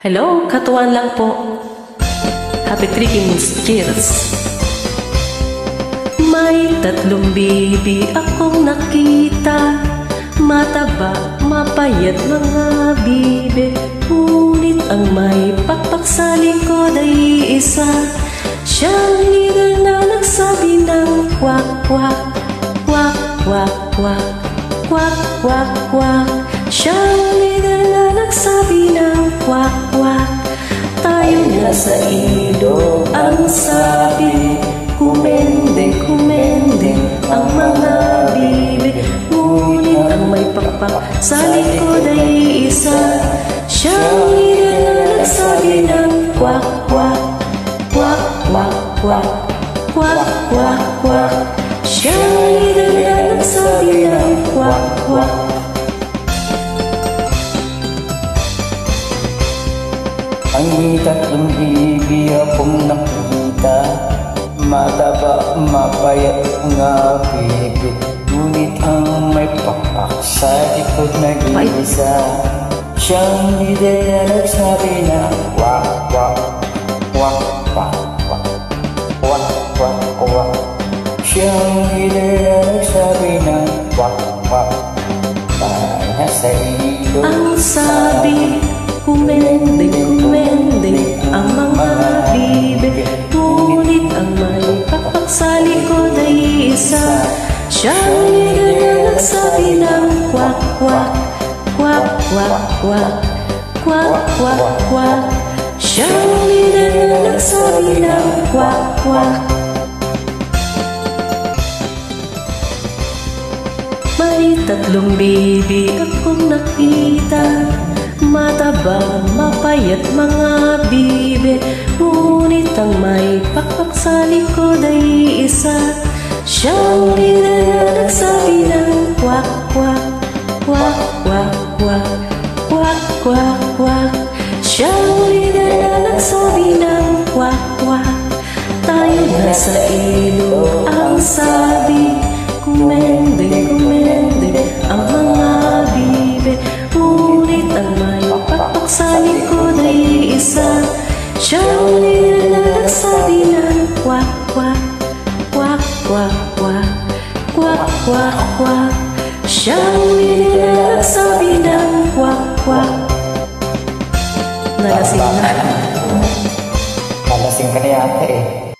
Hello, katuwaan lang po. Happy Trickings, cheers! May tatlong bibi akong nakita, mataba, mapayat mga bibi. Ngunit ang may pakpak sa likod ay isa, siyang leader na nagsabi ng kwak kwak, kwak kwak kwak, kwak kwak kwak. Siyang leader na nagsabi ng kwak kwak. Tayo na sa ilog ang sabi, kumende, kumende ang mga bibi. Ngunit ang may pakpak sa likod ay isa, siyang leader na nagsabi ng kwak kwak, kwak kwak kwak, kwak kwak kwak. Siyang leader na nagsabi ng kwak kwak. Ang tatlong bibi akong nakita, mataba, mapayat nga bibi. Ngunit ang may pakpak sa likod nag-iisa, siyang leader na nagsabi na wak wak, wak wak wak, wak wak wak. Siyang leader na nagsabi na wak wak. Tayo sa ilog ang sabi, kumende, kumende ang mga bibi. Ngunit ang may pakpak sa likod ay isa, siyang leader na nagsabi ng kwak kwak, kwak kwak kwak, kwak kwak kwak. Siyang leader na nagsabi ng kwak kwak. May tatlong bibi akong nakita, mataba, mapayat mga bibi. Ngunit ang may pakpak sa likod ay isa, siyang leader na nagsabi ng kwak kwak, kwak kwak kwak, kwak kwak kwak. Siyang leader na nagsabi ng kwak kwak. Tayo na sa ilog ang sabi, kumende, kumende ang mga bibi. Ngunit ang may pakpak sa likod ay isa, siyang leader na nagsabi ng kwak kwak, kwak kwak kwak, kwak kwak kwak. Siyang leader na nagsabi ng kwak kwak. Nalasing na. Nalasing ka na yata eh.